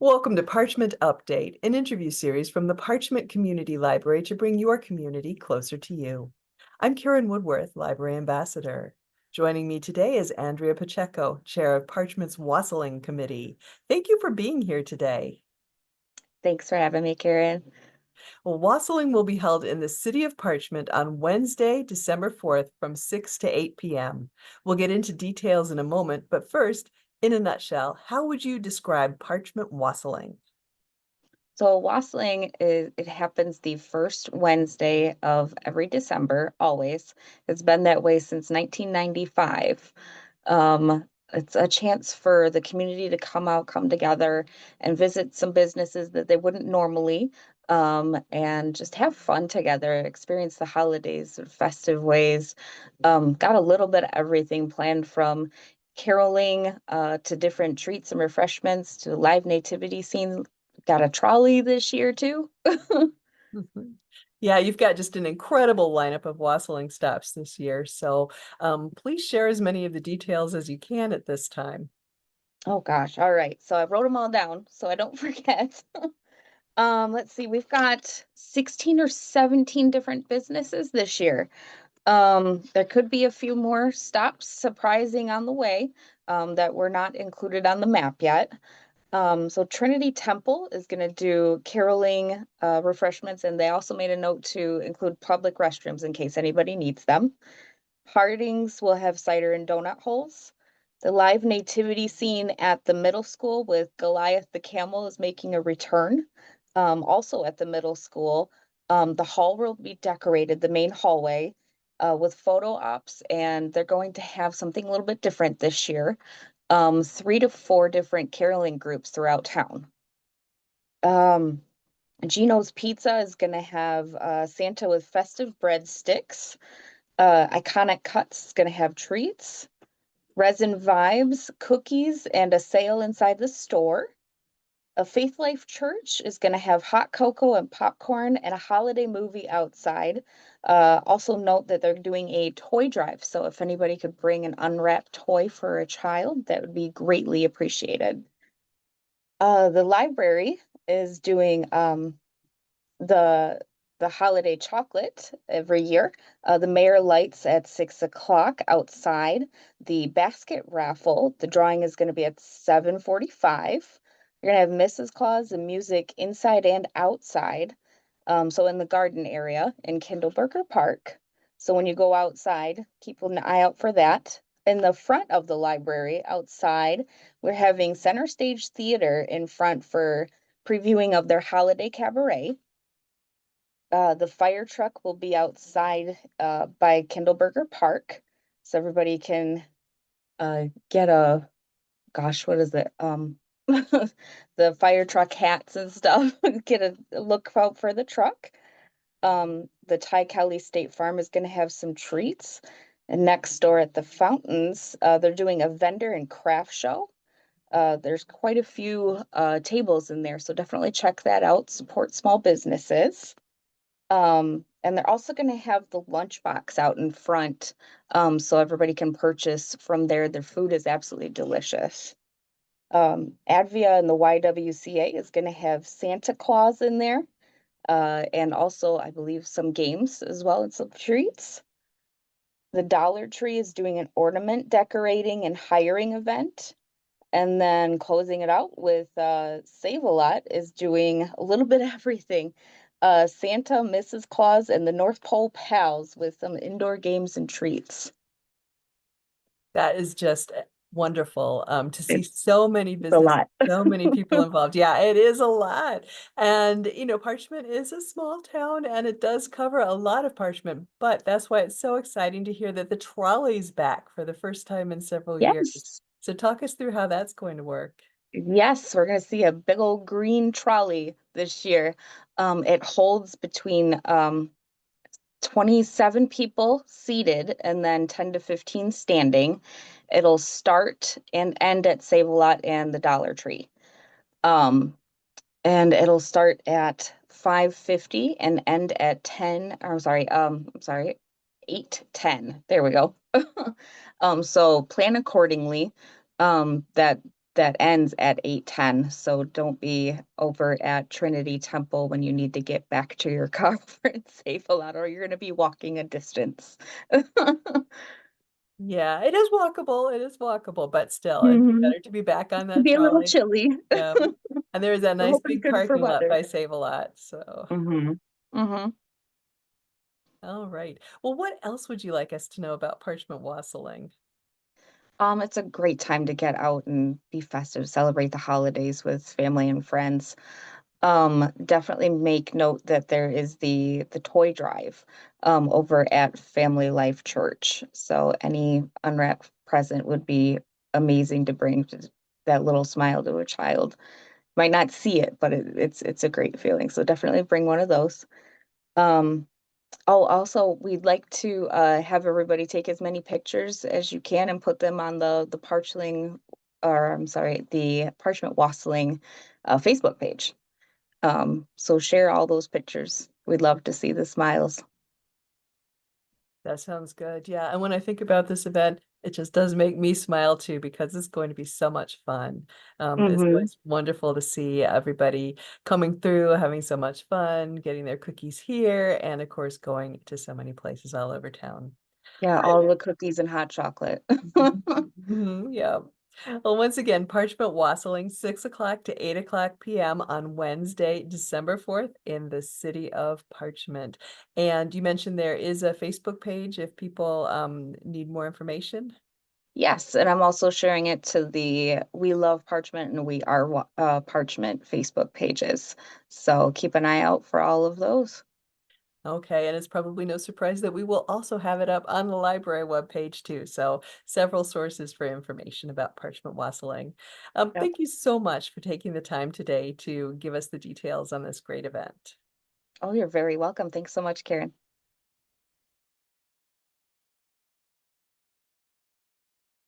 Welcome to Parchment Update, an interview series from the Parchment Community Library to bring your community closer to you. I'm Karen Woodworth, Library Ambassador. Joining me today is Andrea Pacheco, Chair of Parchment's Wassailing Committee. Thank you for being here today. Thanks for having me, Karen. Well, Wassailing will be held in the City of Parchment on Wednesday, December 4th from 6 to 8 p.m. We'll get into details in a moment, but first, in a nutshell, how would you describe Parchment Wassailing? So wassailing it happens the first Wednesday of every December, always. It's been that way since 1995. It's a chance for the community to come together and visit some businesses that they wouldn't normally, and just have fun together, experience the holidays in festive ways. Got a little bit of everything planned from caroling to different treats and refreshments to live nativity scenes. Got a trolley this year too. Mhm. Yeah, you've got just an incredible lineup of wassailing stops this year. So please share as many of the details as you can at this time. Oh gosh. All right. So I wrote them all down so I don't forget. Let's see. We've got 16 or 17 different businesses this year. There could be a few more stops surprising on the way, that were not included on the map yet. So Trinity Temple is going to do caroling, refreshments, and they also made a note to include public restrooms in case anybody needs them. Harding's will have cider and donut holes. The live nativity scene at the middle school with Goliath the camel is making a return. Also at the middle school, the hall will be decorated, the main hallway, with photo ops, and they're going to have something a little bit different this year. 3 to 4 different caroling groups throughout town. Um, Gino's Pizza is going to have Santa with festive breadsticks. Iconic Cuts is going to have treats. Resin Vibes, cookies, and a sale inside the store. A Faith Life Church is going to have hot cocoa and popcorn and a holiday movie outside. Also note that they're doing a toy drive, so if anybody could bring an unwrapped toy for a child, that would be greatly appreciated. The library is doing the the holiday chocolate every year. The mayor lights at 6 o'clock outside. The basket raffle, the drawing is going to be at 7:45. You're going to have Mrs. Claus and music inside and outside. So in the garden area in Kindleberger Park. So when you go outside, keep an eye out for that. In the front of the library outside, we're having Center Stage Theater in front for previewing of their holiday cabaret. The fire truck will be outside by Kindleberger Park, so everybody can get a gosh, what is it? The fire truck hats and stuff. Get a look out for the truck. The Ty Kelly State Farm is going to have some treats. And next door at the fountains, they're doing a vendor and craft show. There's quite a few tables in there, so definitely check that out. Support small businesses. And they're also going to have the lunchbox out in front, so everybody can purchase from there. Their food is absolutely delicious. Advia and the YWCA is going to have Santa Claus in there, and also, I believe, some games as well and some treats. The Dollar Tree is doing an ornament decorating and hiring event. And then closing it out with Save a Lot is doing a little bit of everything. Santa, Mrs. Claus, and the North Pole Pals with some indoor games and treats. That is just wonderful to see It's so many a businesses, lot. so many people involved. Yeah, it is a lot. And, Parchment is a small town and it does cover a lot of Parchment, but that's why it's so exciting to hear that the trolley's back for the first time in several years. Yes. So talk us through how that's going to work. Yes, we're going to see a big old green trolley this year. It holds between 27 people seated and then 10 to 15 standing. It'll start and end at Save a Lot and the Dollar Tree. Um, and it'll start at 5:50 and end at 10, or I'm sorry, 8:10. There we go. So plan accordingly. That that ends at 8:10. So don't be over at Trinity Temple when you need to get back to your car for it's safe a lot, or you're going to be walking a distance. Yeah, it is walkable, but still, it'd be Mhm. better to be back on Could that be a little trolley. chilly. Yeah, and there's that We're nice hoping big good for parking lot weather. by Save-A-Lot, so Mhm. Mhm. all right. Well, what else would you like us to know about Parchment Wassailing? It's a great time to get out and be festive, celebrate the holidays with family and friends. Definitely make note that there is the toy drive over at Family Life Church. So any unwrapped present would be amazing to bring that little smile to a child. Might not see it, but it's a great feeling. So definitely bring one of those. Um, Oh, also, we'd like to have everybody take as many pictures as you can and put them on the Parchling, or I'm sorry, the Parchment Wassailing Facebook page. So share all those pictures. We'd love to see the smiles. That sounds good, yeah, and when I think about this event, it just does make me smile too because it's going to be so much fun. It's Hmm. always wonderful to see everybody coming through, having so much fun, getting their cookies here, and of course, going to so many places all over town. Yeah, All right. all the cookies and hot chocolate. Mhm, mhm, yeah. Well, once again, Parchment Wassailing, 6 o'clock to 8 o'clock p.m. on Wednesday, December 4th in the city of Parchment. And you mentioned there is a Facebook page if people need more information. Yes, and I'm also sharing it to the We Love Parchment and We Are Parchment Facebook pages. So keep an eye out for all of those. Okay, and it's probably no surprise that we will also have it up on the library webpage too. So several sources for information about Parchment Wassailing. Yep. Thank you so much for taking the time today to give us the details on this great event. Oh, you're very welcome. Thanks so much, Karen.